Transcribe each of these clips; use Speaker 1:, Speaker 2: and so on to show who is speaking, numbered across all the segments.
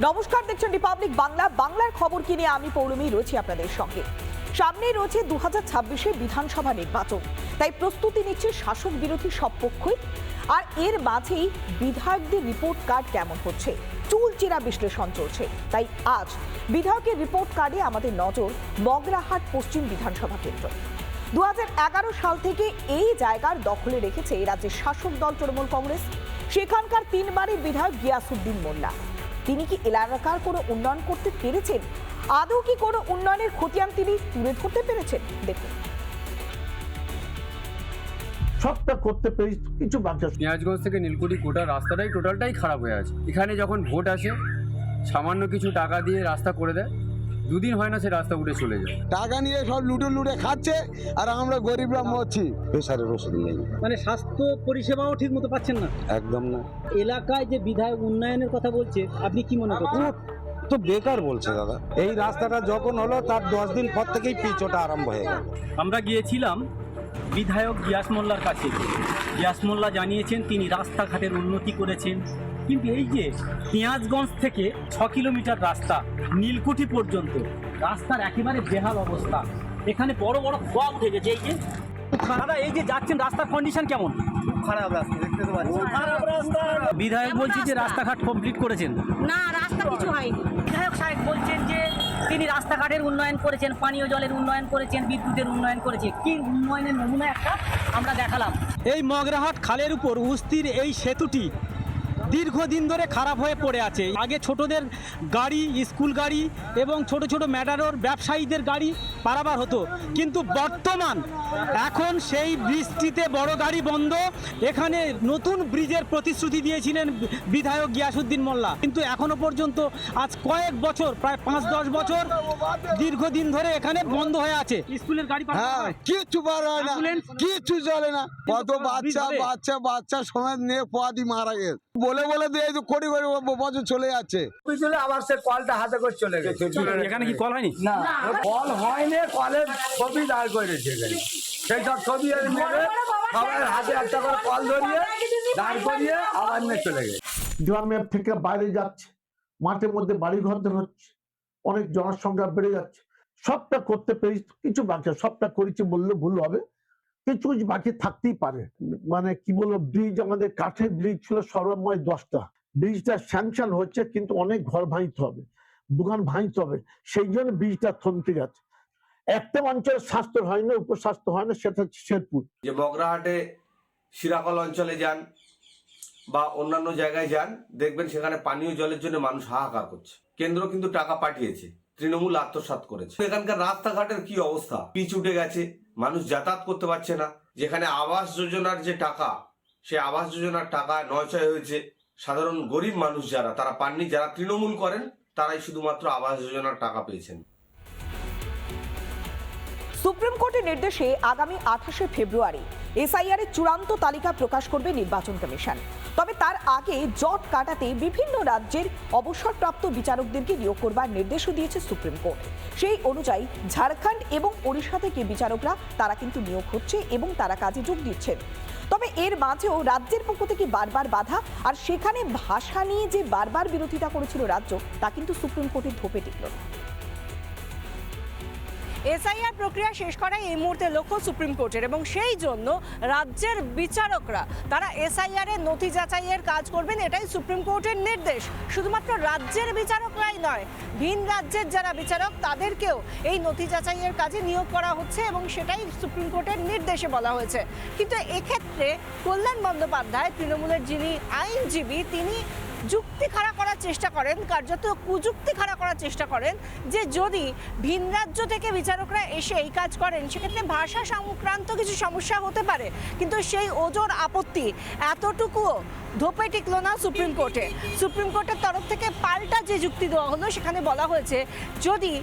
Speaker 1: নমস্কার, দেখছেন রিপাবলিক বাংলা। বাংলার খবর কিনে আমি পৌলমী রয়েছি আপনাদের সঙ্গে। সামনেই রয়েছে 2026 বিধানসভা নির্বাচন, তাই প্রস্তুতি নিচ্ছে শাসক বিরোধী সব পক্ষই। আর এর মাঝেই বিধায়কদের রিপোর্ট কার্ড কেমন হচ্ছে, চুলচেরা বিশ্লেষণ চলছে। তাই আজ বিধায়কের রিপোর্ট কার্ডে আমাদের নজর মগরাহাট পশ্চিম বিধানসভা কেন্দ্র। 2011 সাল থেকে এই জায়গার দখলে রেখেছে রাজ্যের শাসক দল তৃণমূল কংগ্রেস। সেখানকার 3 বারের বিধায়ক গিয়াসউদ্দিন মোল্লা, তিনি কি এলাকার কোনো উন্নয়ন করতে পেরেছেন? আদৌ কি কোনো উন্নয়নের খতিয়ান তিনি তুলে ধরতে পেরেছেন? দেখুন।
Speaker 2: সবটা করতে পেরেছি, কিছু বাকি আছে।
Speaker 3: পেঁয়াজগঞ্জ থেকে নীলকুঠি গোটা রাস্তাটাই টোটালটাই খারাপ হয়ে আছে। এখানে যখন ভোট আসে সামান্য কিছু টাকা দিয়ে রাস্তা করে দেয়, দুদিন হয় না সে রাস্তা উঠে চলে যায়।
Speaker 4: টাকা নিয়ে সব লুটে খাচ্ছে আর আমরা গরিবরা মরছি। প্রেসারের ওষুধ নেই,
Speaker 5: মানে স্বাস্থ্য পরিষেবাও ঠিক মতো পাচ্ছেন না।
Speaker 4: একদম না।
Speaker 5: এলাকায় যে বিধায়ক উন্নয়নের কথা বলছে, আপনি কি মনে করছেন?
Speaker 4: তো বেকার বলছে দাদা। এই রাস্তাটা যখন হলো তার 10 দিন পর থেকেই পিচ ওঠা আরম্ভ হয়ে গেল।
Speaker 5: আমরা গিয়েছিলাম বিধায়ক গিয়াস মোল্লার কাছে। গিয়াস মোল্লা জানিয়েছেন তিনি রাস্তাঘাটের উন্নতি করেছেন, কিন্তু এই যে পেঁয়াজগঞ্জ থেকে 6 কিলোমিটার রাস্তা নীলকুঠি পর্যন্ত রাস্তার একেবারে বেহাল অবস্থা। এখানে বড় বড় খোয়া উঠে গেছে। এই যে দাদা, এই যে যাচ্ছেন রাস্তার কন্ডিশন কেমন?
Speaker 6: খারাপ রাস্তা, দেখতে তো পাচ্ছি
Speaker 5: খারাপ রাস্তা। বিধায়ক বলছে যে রাস্তাঘাট কমপ্লিট করেছেন।
Speaker 7: না, রাস্তা কিছু হয়নি।
Speaker 5: বিধায়ক সাহেব বলছেন যে তিনি রাস্তাঘাটের উন্নয়ন করেছেন, পানীয় জলের উন্নয়ন করেছেন, বিদ্যুতের উন্নয়ন করেছে। কি উন্নয়নের নমুনা একটা আমরা দেখালাম। এই মগরাহাট খালের উপর উস্তির এই সেতুটি দীর্ঘদিন ধরে খারাপ হয়ে পড়ে আছে। আগে ছোটদের গাড়ি, স্কুল গাড়ি এবং ছোট ছোট ম্যাটাডোর ব্যবসায়ীদের গাড়ি পারাবার হতো, কিন্তু বর্তমান এখন সেই ব্রিজটিতে বড় গাড়ি বন্ধ। এখানে নতুন ব্রিজের প্রতিশ্রুতি দিয়েছিলেন বিধায়ক গিয়াসউদ্দিন মোল্লা, কিন্তু এখনো পর্যন্ত আজ কয়েক বছর, প্রায় 5-10 বছর দীর্ঘদিন ধরে এখানে বন্ধ হয়ে আছে। স্কুলের গাড়ি
Speaker 4: কিচ্ছু পার হয় না, কিচ্ছু চলে না। কত বাচ্চা সমেত নিয়ে পোয়াদি মারা গেছে। বলে দিয়ে কোটি বছর চলে যাচ্ছে।
Speaker 6: পিছনে আবার সে কলটা হাতে করে চলে গেছে।
Speaker 5: এখানে কি কল হয়নি?
Speaker 6: না, কল হয়নি, কলের ছবি দাঁড় করেছে এখানে। সেই সব ছবি মেরে সবার হাতে একটা করে কল ধরিয়ে দাঁড় করিয়ে আবার নিয়ে চলে গেছে।
Speaker 2: গ্রামের থেকে বাইরে যাচ্ছে, মাঠের মধ্যে বাড়ি ঘর হচ্ছে, অনেক জনসংখ্যা বেড়ে যাচ্ছে। সবটা করতে পেরেছি, কিছু বাকি আছে। সবটা করেছি বললে ভুল হবে, কিছু কিছু বাকি থাকতেই পারে। মানে কি বলবো, ব্রিজ, আমাদের কাঠের ব্রিজ ছিল সর্বময় 10টা। ব্রিজটা স্যাংশন হচ্ছে, কিন্তু অনেক ঘর ভাঙতে হবে, দোকান ভাঙতে হবে, সেই জন্য ব্রিজটা থমকে গেছে। একটা অঞ্চলের স্বাস্থ্য হয় না, উপস্বাস্থ্য হয় না, সেটা হচ্ছে শেরপুর।
Speaker 8: যে মগরাহাটে শিরাকল অঞ্চলে যান বা অন্যান্য জায়গায় যান, দেখবেন সেখানে পানীয় জলের জন্য মানুষ হাহাকার করছে। কেন্দ্র কিন্তু টাকা পাঠিয়েছে, তৃণমূল আত্মসাৎ করেছে। এখানকার রাস্তাঘাটের কি অবস্থা, পিচ উঠে গেছে, মানুষ যাতায়াত করতে পারছে না। যেখানে আবাস যোজনার যে টাকা, সে আবাস যোজনার টাকা নয়ছয় হয়েছে। সাধারণ গরিব মানুষ যারা, তারা পাননি। যারা তৃণমূল করেন তারাই শুধুমাত্র আবাস যোজনার টাকা পেয়েছেন।
Speaker 1: সুপ্রিম কোর্টের নির্দেশে আগামী 28শে ফেব্রুয়ারি এসআইআর এর চূড়ান্ত তালিকা প্রকাশ করবে নির্বাচন কমিশন। তবে তার আগে জট কাটাতে বিভিন্ন রাজ্যের অবসরপ্রাপ্ত বিচারকদেরকে নিয়োগ করবার নির্দেশও দিয়েছে সুপ্রিম কোর্ট। সেই অনুযায়ী ঝাড়খণ্ড এবং ওড়িশা থেকে বিচারকরা তারা কিন্তু নিয়োগ হচ্ছে এবং তারা কাজে যোগ দিচ্ছেন। তবে এর মাঝেও রাজ্যের পক্ষ থেকে বারবার বাধা, আর সেখানে ভাষা নিয়ে যে বারবার বিরোধিতা করেছিল রাজ্য, তা কিন্তু সুপ্রিম কোর্টের ধোপে টিকল না।
Speaker 7: এসআইআর প্রক্রিয়া শেষ করাই এই মুহূর্তে লক্ষ্য সুপ্রিম কোর্টের, এবং সেই জন্য রাজ্যের বিচারকরা তারা এসআইআর এর নথি যাচাইয়ের কাজ করবেন, এটাই সুপ্রিম কোর্টের নির্দেশ। শুধুমাত্র রাজ্যের বিচারকরাই নয়, ভিন রাজ্যের যারা বিচারক তাদেরকেও এই নথি যাচাইয়ের কাজে নিয়োগ করা হচ্ছে, এবং সেটাই সুপ্রিম কোর্টের নির্দেশে বলা হয়েছে। কিন্তু এক্ষেত্রে কল্যাণ বন্দ্যোপাধ্যায়, তৃণমূলের যিনি আইনজীবী, তিনি যুক্তি খাড়া করার চেষ্টা করেন, কার্যত কুযুক্তি খাড়া করার চেষ্টা করেন যে যদি ভিন রাজ্য থেকে বিচারকরা এসে এই কাজ করেন সেক্ষেত্রে ভাষা সংক্রান্ত কিছু সমস্যা হতে পারে। কিন্তু সেই ওজোর আপত্তি এতটুকুও ধোপে টিকল না সুপ্রিম কোর্টে। সুপ্রিম কোর্টের তরফ থেকে পাল্টা যে যুক্তি দেওয়া হলো, সেখানে বলা হয়েছে যদি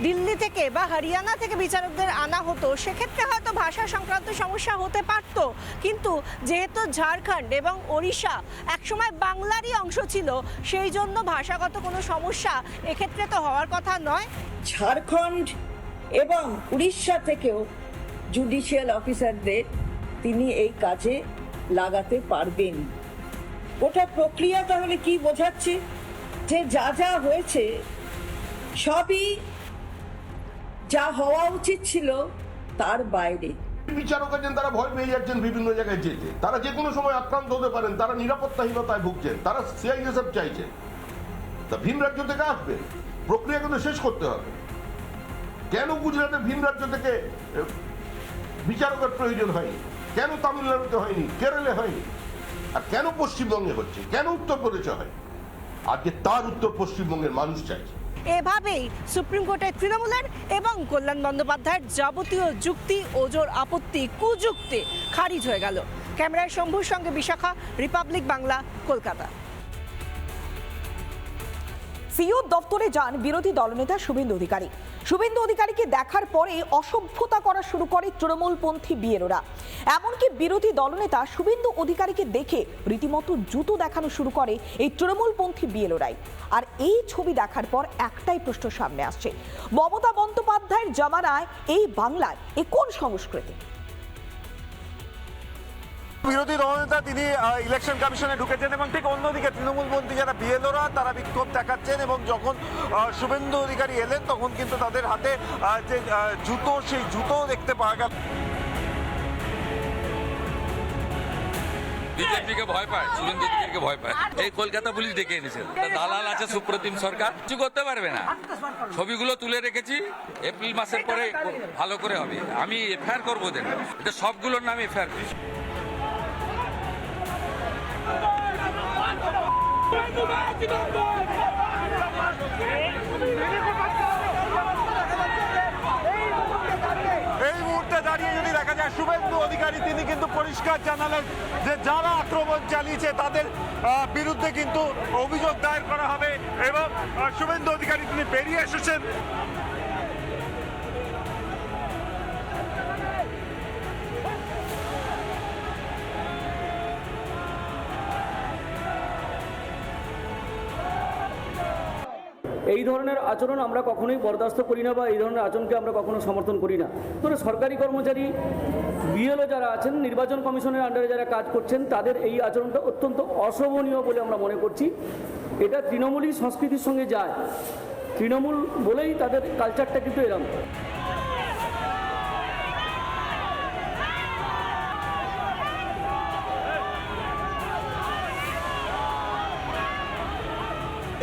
Speaker 7: দিল্লি থেকে বা হরিয়ানা থেকে বিচারকদের আনা হতো সেক্ষেত্রে হয়তো ভাষা সংক্রান্ত সমস্যা হতে পারত, কিন্তু যেহেতু ঝাড়খণ্ড এবং ওড়িশা একসময় বাংলারই অংশ ছিল, সেই জন্য ভাষাগত কোনো সমস্যা এক্ষেত্রে তো হওয়ার কথা নয়।
Speaker 9: ঝাড়খণ্ড এবং উড়িষ্যা থেকেও জুডিশিয়াল অফিসারদের তিনি এই কাজে লাগাতে পারবেন। গোটা প্রক্রিয়া তাহলে কি বোঝাচ্ছে? যে যা যা হয়েছে সবই যা হওয়া উচিত ছিল তার বাইরে।
Speaker 10: বিচারক আছেন, তারা ভয় পেয়ে যাচ্ছেন বিভিন্ন জায়গায় যেতে, তারা যে কোনো সময় আক্রান্ত হতে পারেন, তারা নিরাপত্তাহীনতায় ভুগছেন, তারা সিআইএসএফ চাইছেন। তা ভিন রাজ্য থেকে আসবে, প্রক্রিয়া কিন্তু শেষ করতে হবে। কেন গুজরাটে ভিন রাজ্য থেকে বিচারকের প্রয়োজন হয়নি, কেন তামিলনাড়ুতে হয়নি, কেরলে হয়নি, আর কেন পশ্চিমবঙ্গে হচ্ছে, কেন উত্তরপ্রদেশে হয়? আজকে তার উত্তর পশ্চিমবঙ্গের মানুষ চাইছে।
Speaker 7: এভাবেই সুপ্রিম কোর্টের তৃণমূলের এবং কল্যাণ বন্দ্যোপাধ্যায়ের যাবতীয় যুক্তি, ওজোর, আপত্তি, কুযুক্তি খারিজ হয়ে গেল। ক্যামেরায় শম্ভুর সঙ্গে বিশাখা, রিপাবলিক বাংলা, কলকাতা।
Speaker 1: সিইও দপ্তরে যান বিরোধী দলনেতা শুভেন্দু অধিকারী। শুভেন্দু অধিকারীকে দেখার পরে অসভ্যতা করা শুরু করে তৃণমূলপন্থী বিএলওরা। এমনকি বিরোধী দলনেতা শুভেন্দু অধিকারীকে দেখে রীতিমতো জুতো দেখানো শুরু করে এই তৃণমূলপন্থী বিএলওরাই। আর এই ছবি দেখার পর একটাই প্রশ্ন সামনে আসছে, মমতা বন্দ্যোপাধ্যায়ের জামানায় এই বাংলার এ কোন সংস্কৃতি?
Speaker 11: বিরোধী দলনেতা তিনি ইলেকশন কমিশনে ঢুকেছেন এবং ঠিক অন্যদিকে তৃণমূলপন্থী যারা বিএলওরা তারা বিক্ষোভ দেখাচ্ছেন এবং যখন শুভেন্দু অধিকারী এলেন তখন কিন্তু তাদের হাতে যে জুতো, সেই জুতো দেখতে পাওয়া গেল।
Speaker 12: বিজেপিকে ভয় পায়, শুভেন্দু অধিকারীকে ভয় পায়। এই কলকাতা পুলিশ ডেকে এনেছে, দালাল আছে সুপ্রতিম সরকার, কিছু করতে পারবে না। ছবিগুলো তুলে রেখেছি, এপ্রিল মাসের পরে ভালো করে হবে। আমি এফআইআর করবো, দেন এটা সবগুলোর নামে এফআইআর করছি।
Speaker 11: এই মুহূর্তে দাঁড়িয়ে যদি দেখা যায় শুভেন্দু অধিকারী তিনি কিন্তু পরিষ্কার জানালেন যে যারা আক্রমণ চালিয়েছে তাদের বিরুদ্ধে কিন্তু অভিযোগ দায়ের করা হবে এবং শুভেন্দু অধিকারী তিনি বেরিয়ে এসেছেন।
Speaker 5: এই ধরনের আচরণ আমরা কখনোই বরদাস্ত করি না বা এই ধরনের আচরণকে আমরা কখনো সমর্থন করি না। ধরো সরকারি কর্মচারী, বিএলও যারা আছেন, নির্বাচন কমিশনের আন্ডারে যারা কাজ করছেন, তাদের এই আচরণটা অত্যন্ত অশোভনীয় বলে আমরা মনে করছি। এটা তৃণমূলী সংস্কৃতির সঙ্গে যায়, তৃণমূল বলেই তাদের কালচারটা কিন্তু এরকম।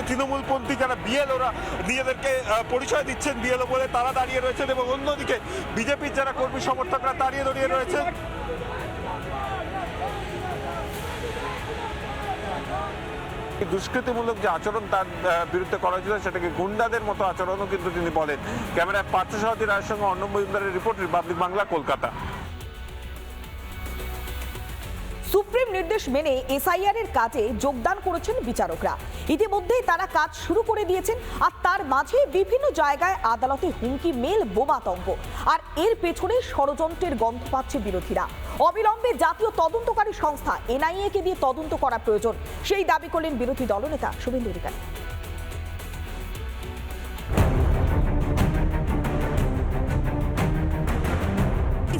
Speaker 11: তৃণমূলপন্থী যারা বিএলওরা নিজেদেরকে পরিচয় দিচ্ছেন বিএলও বলে, তারা দাঁড়িয়ে রয়েছেন এবং অন্যদিকে বিজেপির যারা কর্মী সমর্থকরা দাঁড়িয়ে রয়েছেন। দুষ্কৃতিমূলক যে আচরণ তার বিরুদ্ধে করা হয়েছিল সেটাকে গুন্ডাদের মতো আচরণও কিন্তু তিনি বলেন। ক্যামেরায় পার্থসারথী রায়ের সঙ্গে অর্ণব মজুমদারের report, Republic Bangla, Kolkata.
Speaker 1: Supreme নির্দেশ মেনে এসআইআর এর কাজে যোগদান করেছেন বিচারকরা। ইতিমধ্যেই তারা কাজ শুরু করে দিয়েছেন, আর তার মাঝে বিভিন্ন জায়গায় আদালতে হুমকি, মেল, বোমাতঙ্ক। আর এর পেছনে ষড়যন্ত্রের গন্ধ পাচ্ছে বিরোধীরা। অবিলম্বে জাতীয় তদন্তকারী সংস্থা এনআইএ কে দিয়ে তদন্ত করা প্রয়োজন, সেই দাবি করলেন বিরোধী দলনেতা শুভেন্দু অধিকারী।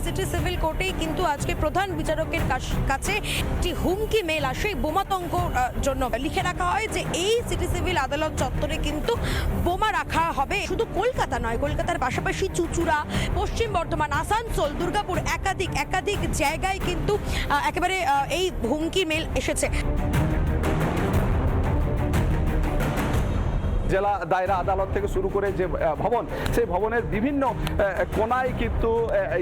Speaker 7: সিটি সিভিল কোর্টেই কিন্তু আজকে প্রধান বিচারকের কাছে একটি হুমকি মেল আসে বোমাতঙ্ক জন্য। লিখে রাখা হয় যে এই সিটি সিভিল আদালত চত্বরে কিন্তু বোমা রাখা হবে। শুধু কলকাতা নয়, কলকাতার পাশাপাশি চুঁচুড়া, পশ্চিম বর্ধমান, আসানসোল, দুর্গাপুর, একাধিক জায়গায় কিন্তু একেবারে এই হুমকি মেল এসেছে।
Speaker 13: জেলা দায়রা আদালত থেকে শুরু করে যে ভবন, সেই ভবনের বিভিন্ন কোনায় কিন্তু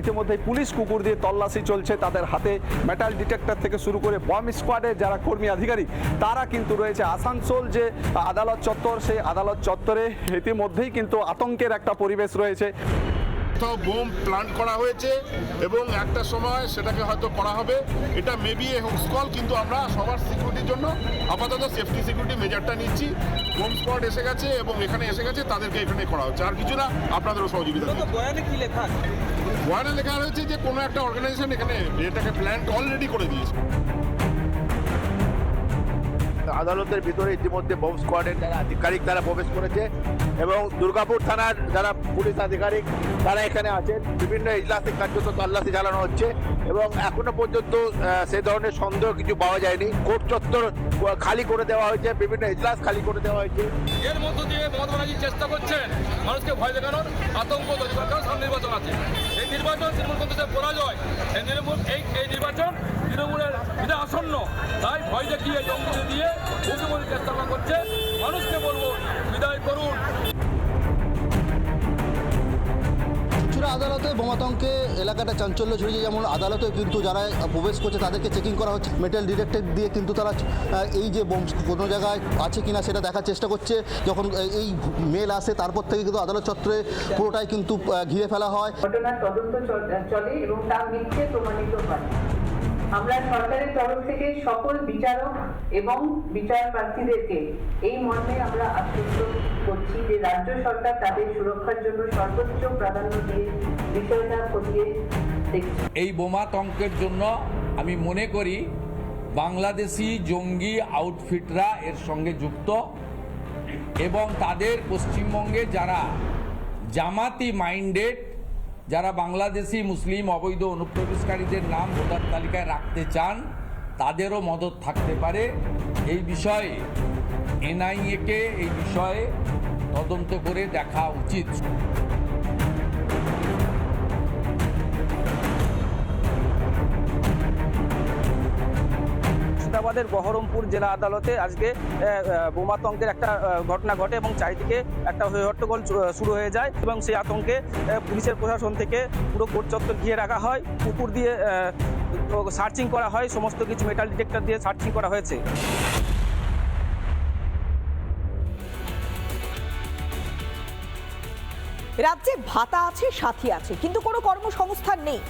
Speaker 13: ইতিমধ্যে পুলিশ কুকুর দিয়ে তল্লাশি চলছে। তাদের হাতে মেটাল ডিটেক্টর থেকে শুরু করে বম স্কোয়াডের যারা কর্মী আধিকারিক তারা কিন্তু রয়েছে। আসানসোল যে আদালত চত্বর, সেই আদালত চত্বরে ইতিমধ্যেই কিন্তু আতঙ্কের একটা পরিবেশ রয়েছে।
Speaker 10: বোম প্ল্যান করা হয়েছে এবং একটা সময় সেটাকে হয়তো করা হবে। এটা মেবি এ হোমস্কল, কিন্তু আমরা সবার সিকিউরিটির জন্য আপাতত সেফটি সিকিউরিটি মেজারটা নিচ্ছি। হোম স্কোয়াড এসে গেছে এবং এখানে এসে গেছে, তাদেরকে এখানে করা হচ্ছে, আর কিছু না। আপনাদেরও সহযোগিতা।
Speaker 11: বয়ানে কি লেখা?
Speaker 10: বয়ানে লেখা রয়েছে যে কোনো একটা অর্গানাইজেশন এখানে এটাকে প্ল্যান অলরেডি করে দিয়েছে।
Speaker 11: আদালতের ভিতরে ইতিমধ্যে বোম স্কোয়াডের যারা আধিকারিক তারা প্রবেশ করেছে এবং দুর্গাপুর থানার যারা পুলিশ আধিকারিক তারা এখানে আছেন। বিভিন্ন ইজলাসে কার্যত তল্লাশি চালানো হচ্ছে এবং এখনো পর্যন্ত সে ধরনের সন্দেহ কিছু পাওয়া যায়নি। কোর্ট চত্বর খালি করে দেওয়া হয়েছে, বিভিন্ন ইজলাস খালি করে দেওয়া হয়েছে।
Speaker 12: এর মধ্য দিয়ে মমতা ব্যানার্জি চেষ্টা করছেন মানুষকে ভয় দেখানোর, আতঙ্ক তৈরি করার। সামনে নির্বাচন আছে, এই নির্বাচন তৃণমূল কংগ্রেসের পরাজয়, এই নির্বাচন তৃণমূলের বিধায় আসন্ন। তাই ভয় দেখিয়ে জঙ্গি দিয়ে মুখ্যমন্ত্রী চেষ্টা করছে। মানুষকে বলবো বিদায় করুন।
Speaker 14: চুঁচুড়া আদালতে বোমাতঙ্কে এলাকাটা চাঞ্চল্য ছড়িয়েছে। যেমন আদালতে কিন্তু যারা প্রবেশ করছে তাদেরকে চেকিং করা হচ্ছে, মেটাল ডিটেক্টর দিয়ে কিন্তু তারা এই যে বোম কোনো জায়গায় আছে কিনা সেটা দেখার চেষ্টা করছে। যখন এই মেল আসে তারপর থেকে কিন্তু আদালত চত্বরে পুরোটাই কিন্তু ঘিরে ফেলা হয়।
Speaker 9: ঘটনার তদন্ত চলে এবং তা মিথ্যে প্রমাণিত হয়। আমরা সরকারের তরফ থেকে সকল বিচারক এবং বিচার প্রার্থীদেরকে এই মর্মে আমরা আশ্বস্ত করছি যে রাজ্য সরকার তাদের সুরক্ষার জন্য সর্বোচ্চ প্রাধান্য দিয়ে বিষয়টা খতিয়ে দেখছে।
Speaker 12: এই বোমাতঙ্কের জন্য আমি মনে করি বাংলাদেশি জঙ্গি আউটফিটরা এর সঙ্গে যুক্ত এবং তাদের পশ্চিমবঙ্গে যারা জামাতি মাইন্ডেড, যারা বাংলাদেশি মুসলিম অবৈধ অনুপ্রবেশকারীদের নাম ভোটার তালিকায় রাখতে চান, তাদেরও মদত থাকতে পারে। এই বিষয়ে এনআইএকে এই বিষয়ে তদন্ত করে দেখা উচিত।
Speaker 5: মুর্শিদাবাদের বহরমপুর জেলা আদালতে আজকে বোমাতঙ্কের একটা ঘটনা ঘটে এবং চারিদিকে একটা হট্টগোল শুরু হয়ে যায় এবং সেই আতঙ্কে পুলিশের প্রশাসন থেকে পুরো কোর্ট চত্বর ঘিরে রাখা হয়। কুকুর দিয়ে সার্চিং করা হয়, সমস্ত কিছু মেটাল ডিটেক্টর দিয়ে সার্চিং করা হয়েছে।
Speaker 1: রাজ্যে ভাতা আছে, সাথী আছে, কিন্তু কোনো কর্মসংস্থান নেই,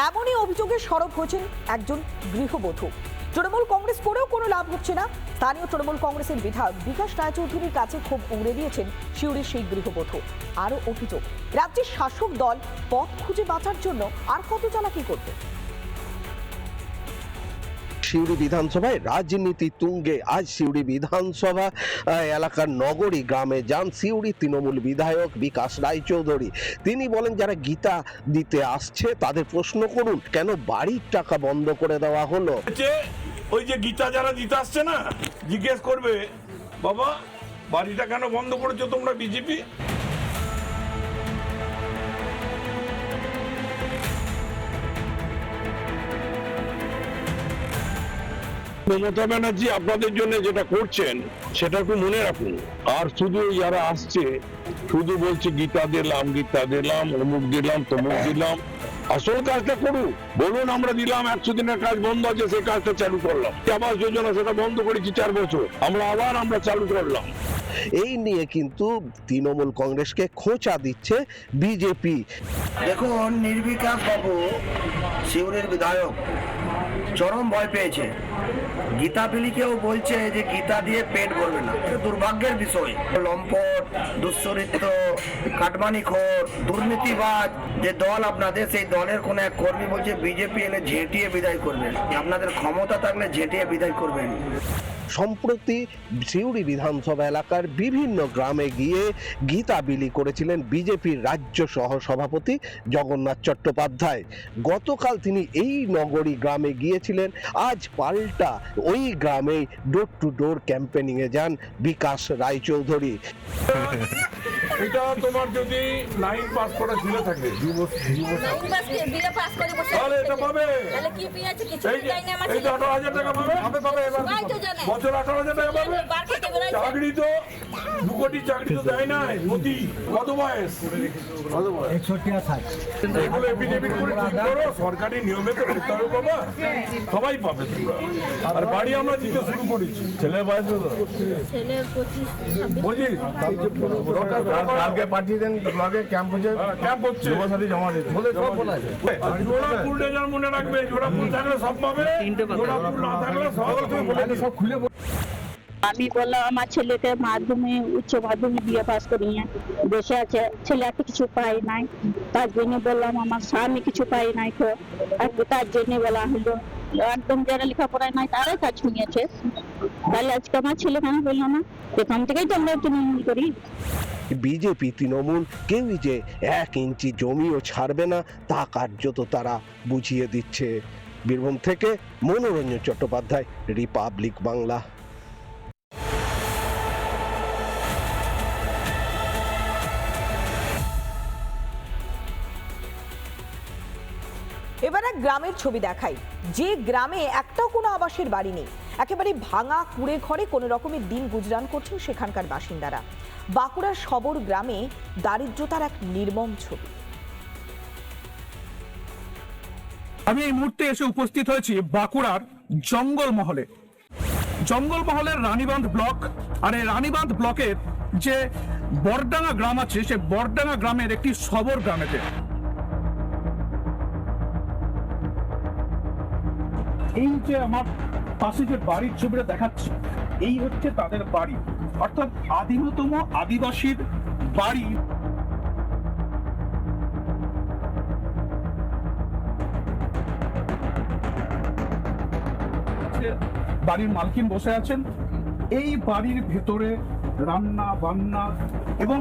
Speaker 1: এমনই অভিযোগে সরব হয়েছেন একজন গৃহবধূ। তৃণমূল কংগ্রেস করেও কোনো লাভ হচ্ছে না। স্থানীয় তৃণমূল কংগ্রেসের বিধায়ক বিকাশ রায়চৌধুরীর কাছে ক্ষোভ উগড়ে দিয়েছেন সিউড়ির সেই গৃহবধূ। আরও অভিযোগ, রাজ্যের শাসক দল পথ খুঁজে বাঁচার জন্য আর কত চালাকি করবে।
Speaker 15: সিউড়ি বিধানসভায় রাজনীতি তুঙ্গে। আজ সিউড়ি বিধানসভা এলাকার নগরী গ্রামে যান সিউড়ি তৃণমূল বিধায়ক বিকাশ রায়চৌধুরী। তিনি বলেন যারা গীতা দিতে আসছে তাদের প্রশ্ন করুন কেন বাড়ির টাকা বন্ধ করে দেওয়া হলো।
Speaker 10: ওই যে গীতা যারা দিতে আসছে না, জিজ্ঞেস করবে বাবা বাড়িটা কেন বন্ধ করেছো তোমরা বিজেপি।
Speaker 16: মমতা ব্যানার্জি আপনাদের জন্য যেটা করছেন সেটা একটু মনে রাখুন। আর শুধু যারা আসছে শুধু বলছে গীতা দিলাম অমুক দিলাম তমুক দিলাম, আসল কাজটা করুন। বলুন আমরা দিলাম 100 দিনের কাজ বন্ধ আছে, সেই কাজটা চালু করলাম। আবাস যোজনা সেটা বন্ধ করেছি 4 বছর, আমরা চালু করলাম।
Speaker 15: এই নিয়ে কিন্তু তৃণমূল কংগ্রেসকে খোঁচা দিচ্ছে বিজেপি।
Speaker 17: দেখুন, নির্বিকাশ বাবু সিউড়ির বিধায়ক চরম ভয় পেয়েছে। গীতা বিলিকেও বলছে যে গীতা দিয়ে পেট ভরবে না। দুর্ভাগ্যের বিষয়, লম্পট, দুশ্চরিত্র, কাটমানিখোর, দুর্নীতিবাজ যে দল আপনাদের, সেই দলের কোন এক কর্মী বলছে বিজেপি এলে ঝেঁটিয়ে বিদায় করবেন। আপনাদের ক্ষমতা থাকলে ঝেঁটিয়ে বিদায় করবেন।
Speaker 15: সম্প্রতি সিউড়ি বিধানসভা এলাকার বিভিন্ন গ্রামে গিয়ে গীতা বিলি করেছিলেন বিজেপির রাজ্য সহ সভাপতি জগন্নাথ চট্টোপাধ্যায়। গতকাল তিনি এই নগরী গ্রামে গিয়েছিলেন। আজ পাল্টা ওই গ্রামে ডোর টু ডোর ক্যাম্পেনিং এ যান বিকাশ রায়চৌধুরী।
Speaker 10: এটা তোমার যদি 9 পাস করা ছিল থাকে তাহলে এটা পাবে। এই তো 18,000 টাকা পাবে, বছর 18,000 টাকা পাবে। চাকরি তো 2 কোটি চাকরি তো দেয় না। নদী কত বয়স? 61 এগুলো এফিডেভিট করে ঠিক করো, সরকারি নিয়মে তো করতে হবে বাবা, সবাই পাবে তোমরা। আর বাড়ি আমরা দিতে শুরু করেছি। ছেলের বয়স হলো 25। কালকে পাঠিয়ে দেন ব্লগে, ক্যাম্প হচ্ছে যুবসাথী জমা দিতে বলে সব বলা আছে। জোড়া ফুল ডেজার মনে রাখবে, জোড়া ফুল থাকলে সব পাবে, জোড়া ফুল না থাকলে সব খুলে।
Speaker 18: আমি বললাম আমার ছেলেকে মাধ্যমিক উচ্চ মাধ্যমিক দিয়ে পাস করিয়ে দেশে আছে, ছেলেকে কিছু পাই নাই, তার জন্য বললাম আমার স্বামী কিছু পাই নাই, তো তার জন্য বলা হলো একদম যারা লেখাপড়ায় নাই তারাই কাজ নিয়েছে। তাহলে আজকে আমার ছেলে কেন বললো না? এখান থেকেই তো আমরা তৃণমূল করি।
Speaker 15: বিজেপি তৃণমূল কেউই যে 1 ইঞ্চি জমিও ছাড়বে না তা কার্যত তারা বুঝিয়ে দিচ্ছে। বীরভূম থেকে মনোরঞ্জন চট্টোপাধ্যায়, রিপাবলিক বাংলা।
Speaker 1: এবার এক গ্রামের ছবি দেখাই, যে গ্রামে একটাও কোনো আবাসের বাড়ি নেই, একেবারে ভাঙা কুড়ে ঘরে কোনো রকমের দিন গুজরান করছেন সেখানকার বাসিন্দারা। বাঁকুড়ার সবর গ্রামে দারিদ্রতার এক নির্মম ছবি।
Speaker 19: আমি এই মুহূর্তে এসে উপস্থিত হয়েছি বাঁকুড়ার জঙ্গলমহলে। জঙ্গলমহলের রানীবাঁধ ব্লক, আর এই রানীবাঁধ ব্লকের যে বরডাঙ্গা গ্রাম আছে, সে বরডাঙ্গা গ্রামের একটি সবর গ্রামেতে। এই যে আমার পাশে যে বাড়ির ছবিটা দেখাচ্ছি, এই হচ্ছে তাদের বাড়ি, অর্থাৎ আদিমতম আদিবাসীর বাড়ি। বাড়ির মালকিন বসে আছেন। এই বাড়ির ভেতরে রান্না বান্না এবং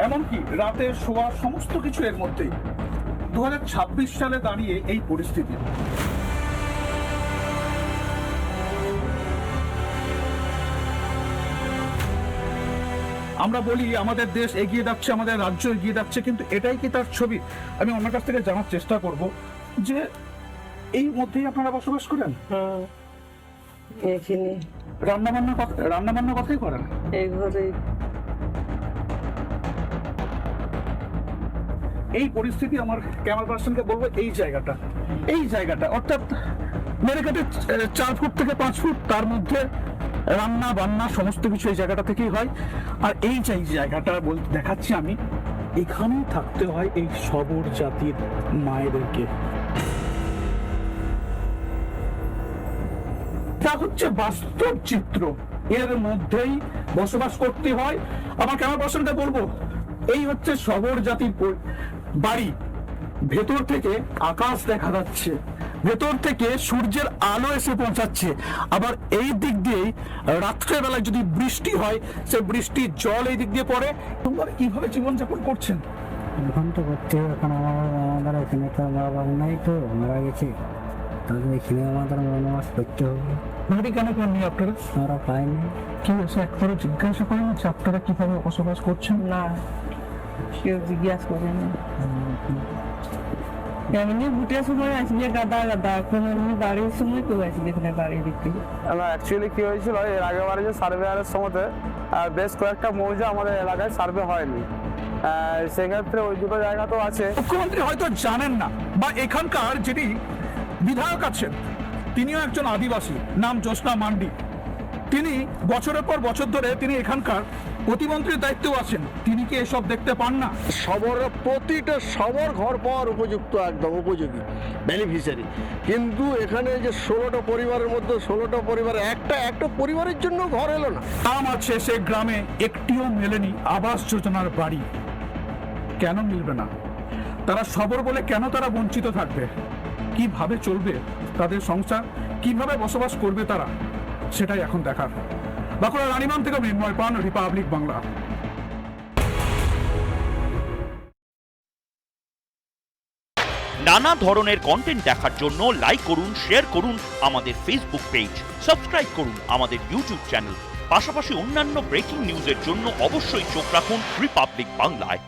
Speaker 19: এমনকি রাতে শোয়া সমস্ত কিছু এর মধ্যেই। 2026 সালে দাঁড়িয়ে এই পরিস্থিতি। আমরা বলি আমাদের দেশ এগিয়ে যাচ্ছে, আমাদের রাজ্য এগিয়ে যাচ্ছে, কিন্তু এটাই কি তার ছবি? আমি অন্য কাছ থেকে জানার চেষ্টা করব যে এই মধ্যেই আপনারা বসবাস করেন।
Speaker 20: এখানে
Speaker 19: রান্না কথাই করেন
Speaker 20: এই ঘরে।
Speaker 19: এই পরিস্থিতি আমার ক্যামেরা পার্সনকে বলবো, এই জায়গাটা অর্থাৎ মেরে কেটে 4 ফুট থেকে 5 ফুট, তার মধ্যে রান্না বান্না সমস্ত কিছু এই জায়গাটা থেকেই হয়। আর এই যে জায়গাটা বলতে দেখাচ্ছি আমি, এখানেই থাকতে হয় এই সবর জাতির মায়েদেরকে। তা হচ্ছে বাস্তব চিত্র, এর মধ্যেই বসবাস করতে হয়। আমার ক্যামেরা পার্সনকে বলবো, এই হচ্ছে সবর জাতির বাড়ি। ভেতর থেকে আকাশ দেখা যাচ্ছে, ভেতর থেকে সূর্যের আলো এসে পৌঁছাচ্ছে। আবার এই দিক দিয়ে রাত্রেবেলায় যদি বৃষ্টি হয়, সে বৃষ্টির জল এই দিক দিয়ে পড়ে। তোমরা কিভাবে জীবনযাপন করছেন?
Speaker 5: এখন তো করতে হবে, এখন আমাদের এখানে তো বাবা নাই, তো মারা গেছে, তাহলে এখানে আমাদের বনবাস করতে হবে।
Speaker 19: বাড়ি কেন করেননি আপনারা?
Speaker 5: আমরা পাইনি।
Speaker 19: কি এসে একবারও জিজ্ঞাসা করেন যে আপনারা কিভাবে বসবাস করছেন?
Speaker 20: না, কেউ জিজ্ঞাসা করেনি। এমনি ভোটের সময় আসবে গাদা গাদা, এখন এমনি বাড়ির সময় কেউ আসবে এখানে বাড়ি দেখতে।
Speaker 13: অ্যাকচুয়ালি কি হয়েছিল, এর আগেবারে যে সার্ভেয়ারের সময়তে বেশ কয়েকটা মৌজা আমাদের এলাকায় সার্ভে হয়নি, সেক্ষেত্রে ওই দুটো জায়গা তো আছে।
Speaker 19: মুখ্যমন্ত্রী হয়তো জানেন না, বা এখানকার যিনি বিধায়ক আছেন তিনিও একজন আদিবাসী, নাম জ্যোৎস্না মান্ডি। তিনি বছরের পর বছর ধরে তিনি এখানকার প্রতিমন্ত্রীর দায়িত্বেও আছেন, তিনি কি এসব দেখতে পান না?
Speaker 14: প্রতিটা সবর ঘর পাওয়ার উপযুক্ত, একদম উপযোগী বেনিফিশিয়ারি, কিন্তু এখানে যে 16টা পরিবারের মধ্যে 16টা পরিবারে একটা পরিবারের জন্য ঘর এলো না।
Speaker 19: নাম আছে সে গ্রামে, একটিও মেলেনি আবাস যোজনার বাড়ি। কেন মিলবে না? তারা সবর বলে কেন তারা বঞ্চিত থাকবে? কিভাবে চলবে তাদের সংসার, কিভাবে বসবাস করবে তারা, সেটাই এখন দেখার। বাঁকুড়া রানীবাঁধ থেকে মৃন্ময় পান, রিপাবলিক বাংলা।
Speaker 21: নানা ধরনের কন্টেন্ট দেখার জন্য লাইক করুন, শেয়ার করুন আমাদের ফেসবুক পেজ, সাবস্ক্রাইব করুন আমাদের ইউটিউব চ্যানেল। পাশাপাশি অন্যান্য ব্রেকিং নিউজের জন্য অবশ্যই চোখ রাখুন রিপাবলিক বাংলায়।